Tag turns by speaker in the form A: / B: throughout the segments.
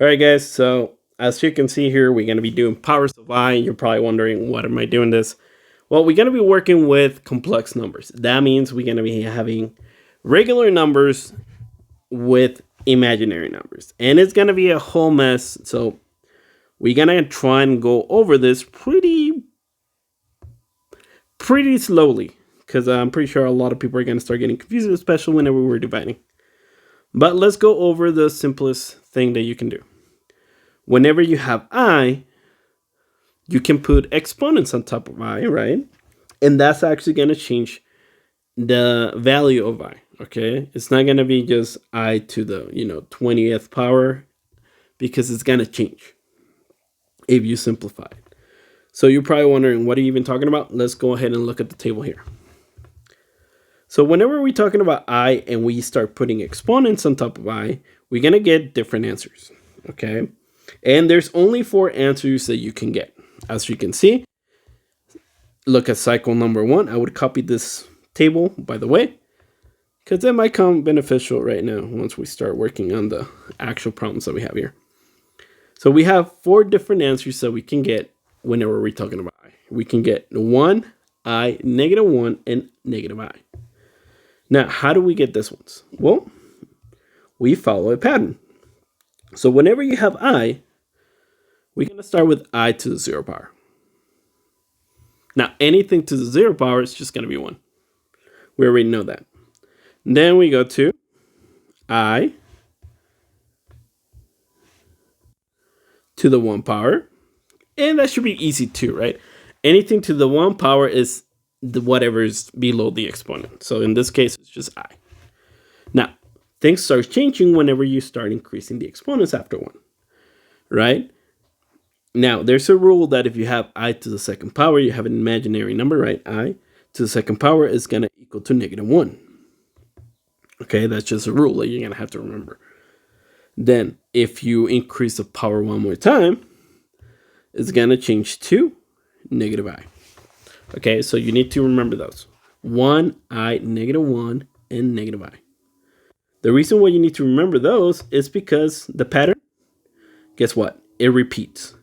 A: All right, guys. So as you can see here, we're going to be doing powers of I. You're probably wondering, what am I doing this? Well, we're going to be working with complex numbers. That means we're going to be having regular numbers with imaginary numbers. And it's going to be a whole mess. So we're going to try and go over this pretty slowly, because I'm pretty sure a lot of people are going to start getting confused, especially whenever we're dividing. But let's go over the simplest thing that you can do. Whenever you have I, you can put exponents on top of I, right? And that's actually going to change the value of I, okay? It's not going to be just I to the, 20th power, because it's going to change if you simplify it. So you're probably wondering, what are you even talking about? Let's go ahead and look at the table here. So whenever we're talking about I and we start putting exponents on top of I, we're going to get different answers, okay? And there's only 4 answers that you can get. As you can see, look at cycle number 1. I would copy this table, by the way, because it might come beneficial right now once we start working on the actual problems that we have here. So we have 4 different answers that we can get whenever we're talking about I. We can get 1, I, -1, and -I. Now, how do we get this ones? Well, we follow a pattern. So whenever you have I, we're going to start with I to the 0 power. Now, anything to the 0 power is just going to be 1. We already know that. Then we go to I to the 1 power. And that should be easy too, right? Anything to the 1 power is whatever is below the exponent. So in this case, it's just I. Now, things start changing whenever you start increasing the exponents after 1, right? Now, there's a rule that if you have I to the 2nd power, you have an imaginary number, right? I to the 2nd power is going to equal to -1. Okay, that's just a rule that you're going to have to remember. Then, if you increase the power 1 more time, it's going to change to -I. Okay, so you need to remember those. 1, I, -1, and -I. The reason why you need to remember those is because the pattern, guess what? It repeats.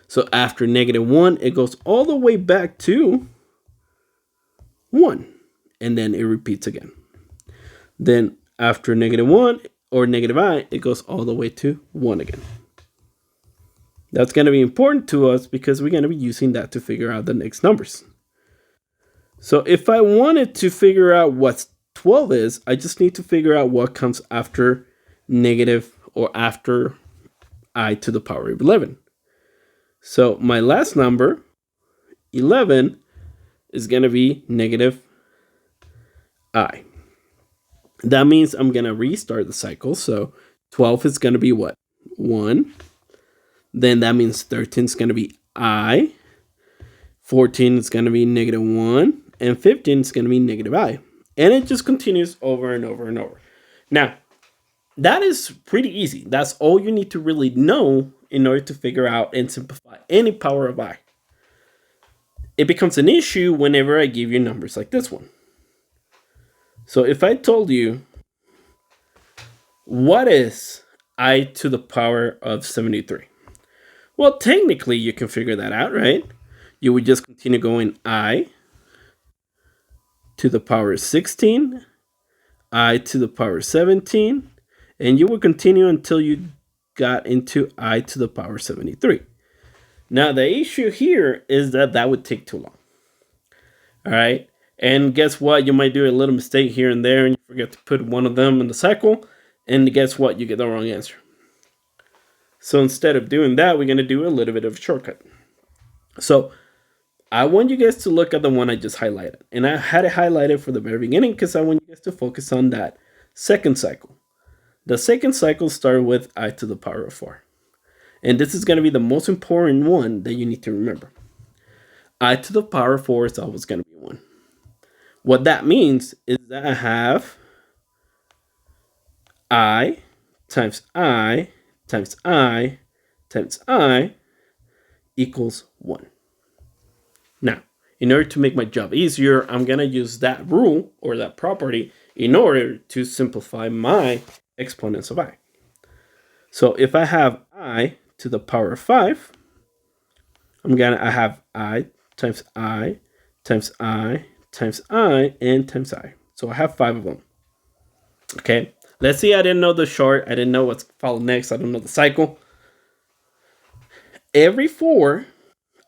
A: So after -1, it goes all the way back to 1. And then it repeats again. Then after -1 or -I, it goes all the way to 1 again. That's going to be important to us because we're going to be using that to figure out the next numbers. So if I wanted to figure out what 12 is, I just need to figure out what comes after negative or after I to the power of 11. So my last number, 11, is going to be -I. That means I'm going to restart the cycle. So 12 is going to be what? 1. Then that means 13 is going to be I. 14 is going to be -1. And 15 is going to be -I. And it just continues over and over and over. Now, that is pretty easy. That's all you need to really know in order to figure out and simplify any power of I. It becomes an issue whenever I give you numbers like this one. So if I told you, what is I to the power of 73? Well, technically you can figure that out, right? You would just continue going I to the power of 16, I to the power of 17, and you would continue until you got into I to the power of 73. Now, the issue here is that would take too long. All right. And guess what? You might do a little mistake here and there, and you forget to put one of them in the cycle. And guess what? You get the wrong answer. So instead of doing that, we're going to do a little bit of a shortcut. So I want you guys to look at the one I just highlighted. And I had it highlighted for the very beginning because I want you guys to focus on that second cycle. The second cycle started with I to the power of 4. And this is going to be the most important one that you need to remember. I to the power of 4 is always going to be 1. What that means is that I have I times I times I times I equals 1. Now, in order to make my job easier, I'm going to use that rule or that property in order to simplify my exponents of I. So if I have I to the power of 5, I have I times I times I times I and times I. So I have 5 of them. Okay, let's see. I didn't know the short. I didn't know what's followed next. I don't know the cycle. Every 4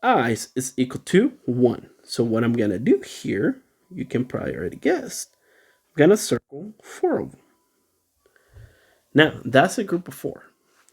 A: i's is equal to 1. So what I'm going to do here, you can probably already guess. I'm going to circle 4 of them. Now, that's a group of 4.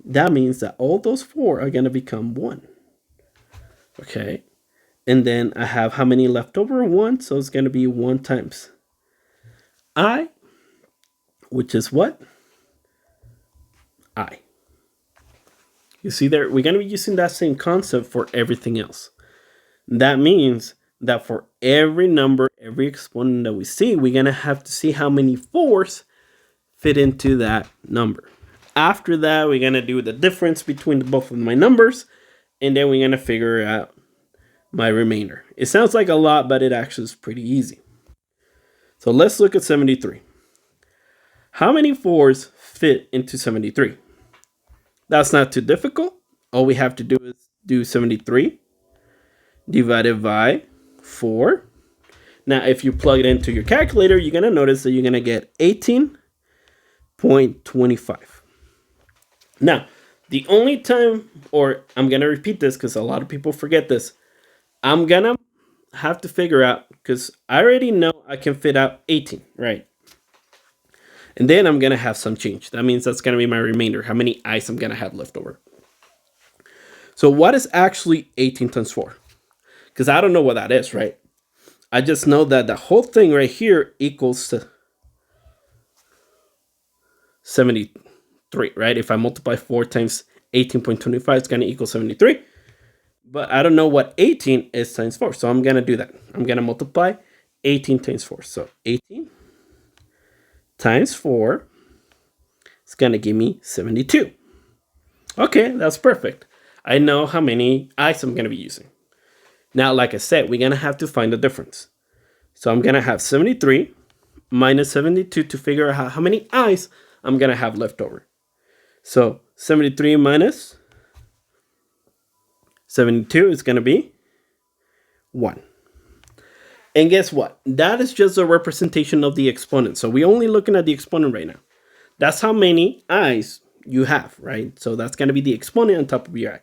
A: That means that all those 4 are going to become 1. Okay. And then I have how many left over? 1. So it's going to be 1 times I, which is what? I. You see there, we're going to be using that same concept for everything else. That means that for every number, every exponent that we see, we're going to have to see how many 4s fit into that number. After that, we're going to do the difference between both of my numbers, and then we're going to figure out my remainder. It sounds like a lot, but it actually is pretty easy. So let's look at 73. How many 4s fit into 73? That's not too difficult. All we have to do is do 73 divided by 4. Now, if you plug it into your calculator, you're going to notice that you're going to get 18.25. Now, the only time, or I'm going to repeat this because a lot of people forget this. I'm going to have to figure out, because I already know I can fit out 18, right? And then I'm going to have some change. That means that's going to be my remainder, how many i's I'm going to have left over. So what is actually 18 times 4? Because I don't know what that is, right? I just know that the whole thing right here equals to 73, right? If I multiply 4 times 18.25, it's going to equal 73. But I don't know what 18 is times 4. So I'm going to do that. I'm going to multiply 18 times 4. So 18 times 4 is going to give me 72. Okay, that's perfect. I know how many i's I'm going to be using. Now, like I said, we're going to have to find the difference. So I'm going to have 73 minus 72 to figure out how many i's I'm going to have left over. So 73 minus 72 is going to be 1. And guess what? That is just a representation of the exponent. So we're only looking at the exponent right now. That's how many i's you have, right? So that's going to be the exponent on top of your I.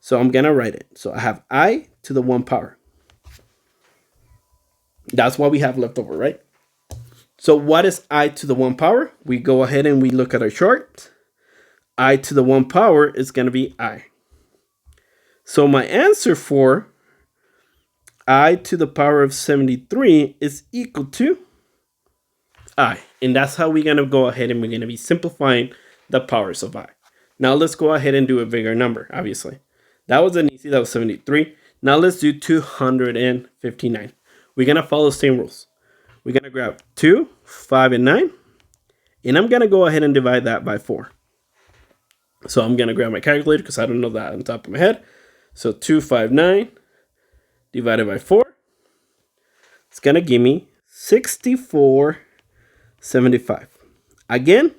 A: So I'm going to write it. So I have I to the 1 power. That's what we have left over, right? So what is I to the 1 power? We go ahead and we look at our chart. I to the 1 power is going to be I. So my answer for I to the power of 73 is equal to I. And that's how we're going to go ahead and we're going to be simplifying the powers of I. Now let's go ahead and do a bigger number, obviously. That was an easy, that was 73. Now let's do 259. We're going to follow the same rules. We're going to grab 2, 5, and 9. And I'm going to go ahead and divide that by 4. So I'm going to grab my calculator because I don't know that on top of my head. So 259 divided by 4. It's going to give me 64.75. Again,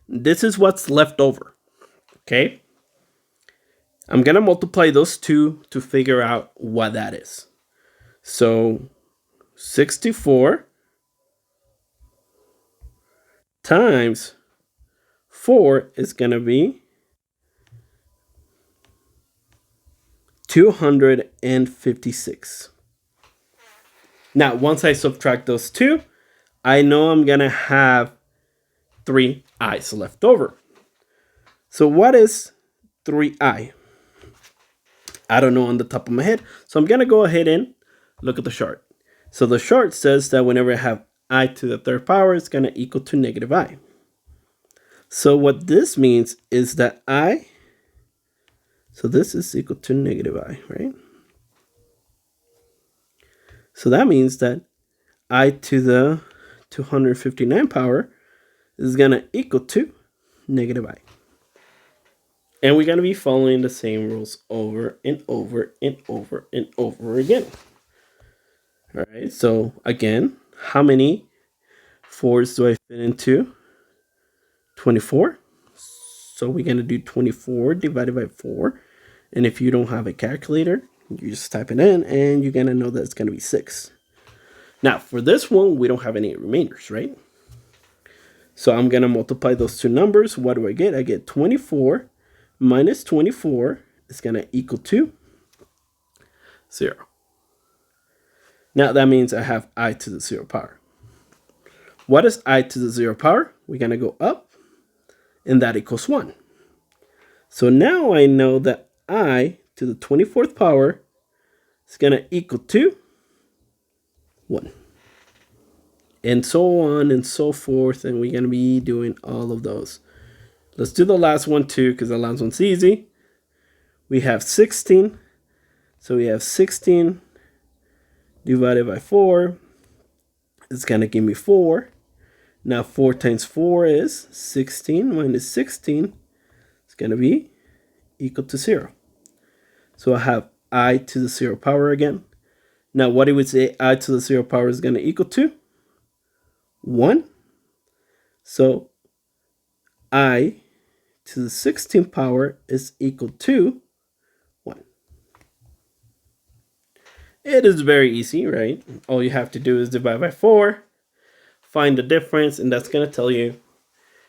A: this is what's left over. Okay? I'm going to multiply those two to figure out what that is. So 64 times 4 is going to be 256. Now, once I subtract those two, I know I'm going to have 3 i's left over. So what is 3i? I don't know on the top of my head. So I'm going to go ahead and look at the chart. So the chart says that whenever I have I to the 3rd power, it's going to equal to negative I. So what this means is that so this is equal to negative I, right? So that means that I to the 259 power is going to equal to negative I. And we're going to be following the same rules over and over and over and over again. All right, so again, how many 4s do I fit into 24? So we're going to do 24 divided by 4. And if you don't have a calculator, you just type it in and you're going to know that it's going to be 6. Now, for this one, we don't have any remainders, right? So I'm going to multiply those two numbers. What do I get? I get 24 minus 24 is going to equal to 0. Now, that means I have I to the 0 power. What is I to the 0 power? We're going to go up, and that equals 1. So now I know that I to the 24th power is going to equal to 1. And so on and so forth, and we're going to be doing all of those. Let's do the last one too, because the last one's easy. We have 16. So we have 16 divided by 4. It's going to give me 4. Now 4 times 4 is 16 minus 16. It's going to be equal to 0. So I have I to the 0 power again. Now what do we say I to the 0 power is going to equal to? 1. So I to the 16th power is equal to 1. It is very easy, right? All you have to do is divide by 4, find the difference, and that's going to tell you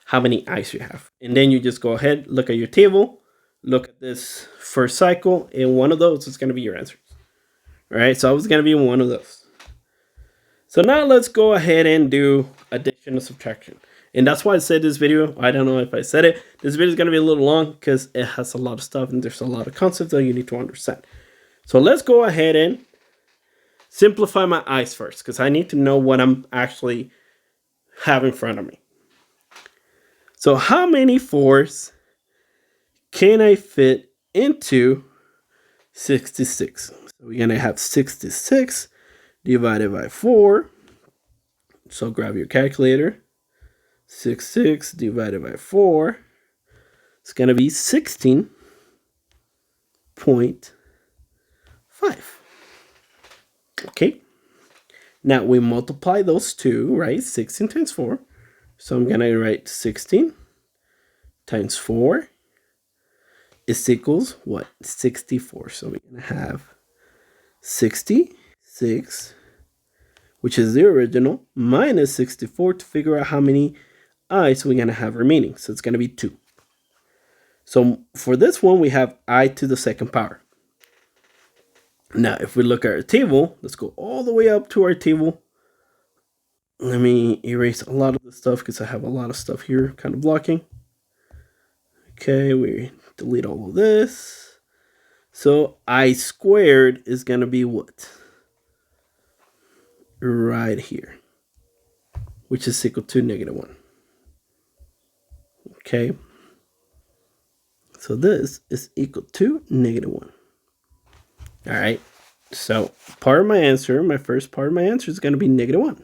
A: how many i's you have. And then you just go ahead, look at your table, look at this first cycle, and one of those is going to be your answers. All right, so I was going to be one of those. So now let's go ahead and do addition and subtraction. And that's why I said this video, I don't know if I said it, this video is going to be a little long because it has a lot of stuff and there's a lot of concepts that you need to understand. So let's go ahead and simplify my i's first because I need to know what I'm actually have in front of me. So how many 4s can I fit into 66? So we're going to have 66 divided by 4. So grab your calculator. 66 divided by 4. It's going to be 16.5. Okay. Now we multiply those two, right? 16 times 4. So I'm going to write 16 times 4 is equals what? 64. So we're going to have 66, which is the original, minus 64 to figure out how many i's we're going to have remaining. So it's going to be 2. So for this one, we have I to the 2nd power. Now, if we look at our table, let's go all the way up to our table. Let me erase a lot of the stuff because I have a lot of stuff here kind of blocking. Okay, we delete all of this. So I squared is going to be what? Right here, which is equal to -1. Okay, so this is equal to -1. All right, so part of my answer, my first part of my answer is going to be -1.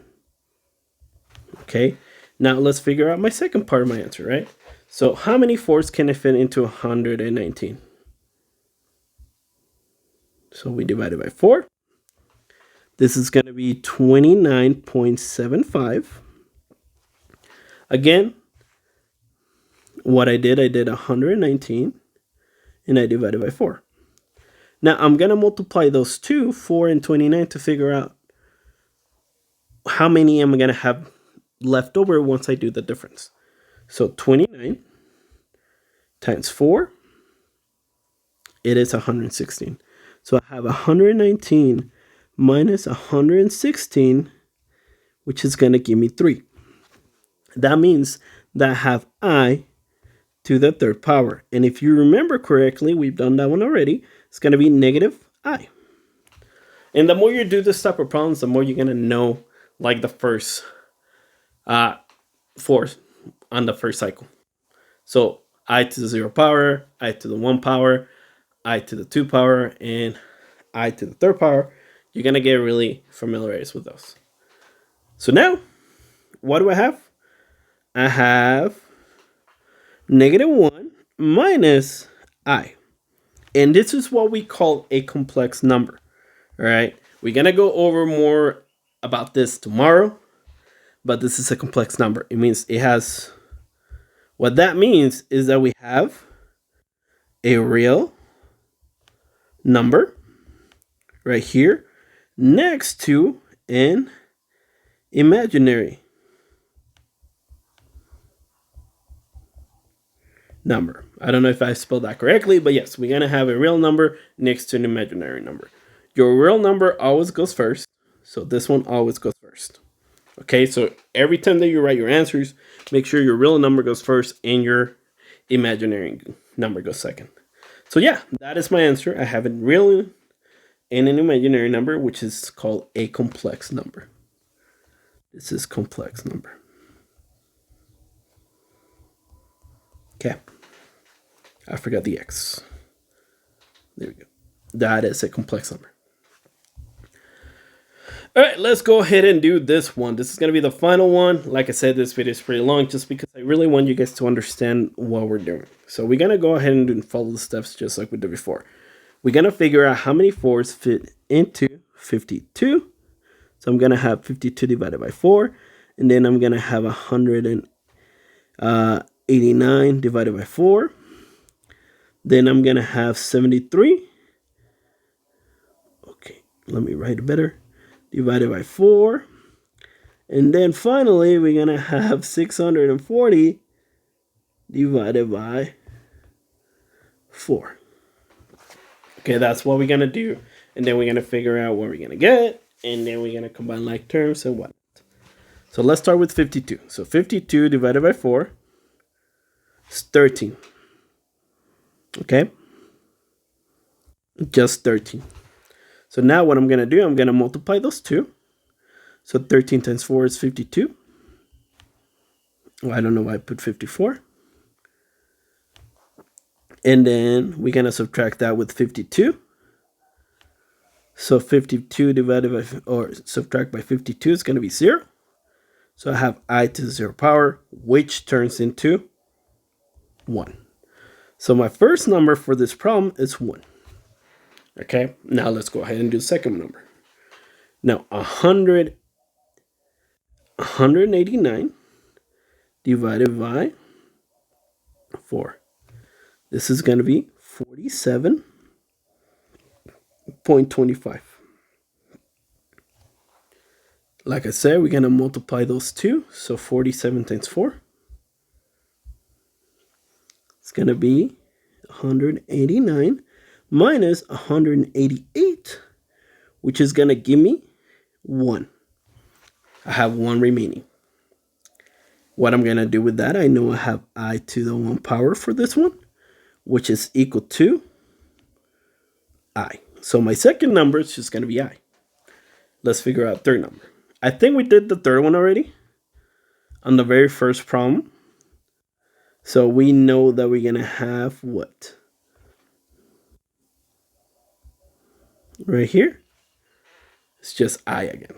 A: Okay, now let's figure out my second part of my answer, right? So how many 4s can I fit into 119? So we divide it by 4. This is going to be 29.75. Again, what I did 119 and I divided by 4. Now I'm going to multiply those two, 4 and 29, to figure out how many am I going to have left over once I do the difference. So 29 times 4, it is 116. So I have 119 minus 116, which is going to give me 3. That means that I have I to the 3rd power. And if you remember correctly, we've done that one already. It's going to be -I. And the more you do this type of problems, the more you're going to know like the first 4 on the first cycle. So I to the 0 power, I to the 1 power, I to the 2 power, and I to the 3rd power. You're going to get really familiarized with those. So now, what do I have? I have -1 minus I. And this is what we call a complex number. All right. We're going to go over more about this tomorrow. But this is a complex number. It means it has What that means is that we have a real number right here next to an imaginary number. I don't know if I spelled that correctly, but yes, we're going to have a real number next to an imaginary number. Your real number always goes first, so this one always goes first. Okay, so every time that you write your answers, make sure your real number goes first and your imaginary number goes second. So yeah, that is my answer. I have a real and an imaginary number, which is called a complex number. This is complex number. Okay. I forgot the X. There we go. That is a complex number. All right, let's go ahead and do this one. This is going to be the final one. Like I said, this video is pretty long just because I really want you guys to understand what we're doing. So we're going to go ahead and follow the steps just like we did before. We're going to figure out how many 4s fit into 52. So I'm going to have 52 divided by 4. And then I'm going to have 189 divided by 4. Then I'm going to have 73. Okay, let me write it better. Divided by 4. And then finally, we're going to have 640 divided by 4. Okay, that's what we're going to do. And then we're going to figure out what we're going to get. And then we're going to combine like terms and what. So let's start with 52. So 52 divided by 4 is 13. Okay? Just 13. So now what I'm going to do, I'm going to multiply those two. So 13 times 4 is 52. Well, I don't know why I put 54. And then we're going to subtract that with 52. So 52 divided by, or subtract by 52 is going to be 0. So I have I to the 0 power, which turns into 1. So my first number for this problem is 1. Okay, now let's go ahead and do the second number. Now 189 divided by 4. This is going to be 47.25. Like I said, we're going to multiply those two. So 47 times 4. It's going to be 189 minus 188, which is going to give me 1. I have 1 remaining. What I'm going to do with that, I know I have I to the 1 power for this one, which is equal to I. So my second number is just going to be I. Let's figure out third number. I think we did the third one already on the very first problem. So we know that we're going to have what? Right here. It's just I again.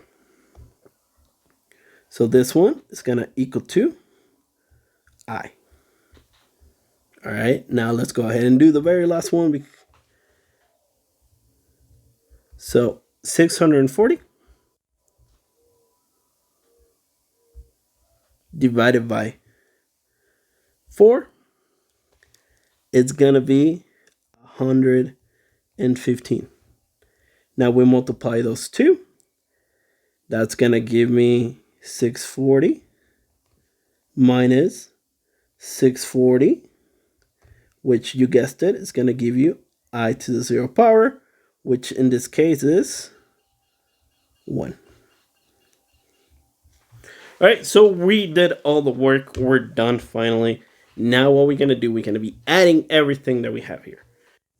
A: So this one is going to equal to I. All right, now let's go ahead and do the very last one. So 640 divided by 4, it's going to be 115. Now we multiply those two. That's going to give me 640 minus 640, which you guessed it, is going to give you I to the 0 power, which in this case is 1. All right, so we did all the work. We're done finally. Now what we're going to do, we're going to be adding everything that we have here.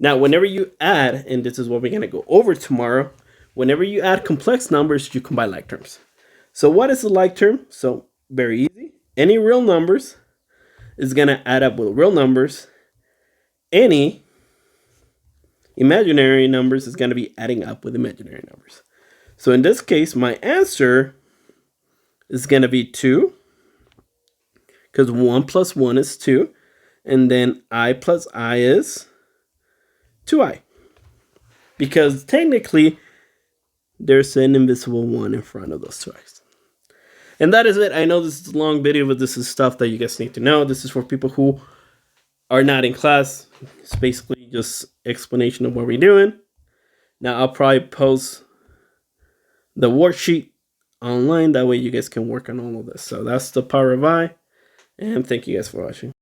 A: Now, whenever you add, and this is what we're going to go over tomorrow, whenever you add complex numbers, you combine like terms. So what is a like term? So very easy. Any real numbers is going to add up with real numbers. Any imaginary numbers is going to be adding up with imaginary numbers. So in this case, my answer is going to be 2, because 1 plus 1 is 2, and then I plus I is 2i, because technically there's an invisible 1 in front of those 2i's. And that is it. I know this is a long video, but this is stuff that you guys need to know. This is for people who are not in class. It's basically just explanation of what we're doing. Now I'll probably post the worksheet online. That way you guys can work on all of this. So that's the power of I. And thank you guys for watching.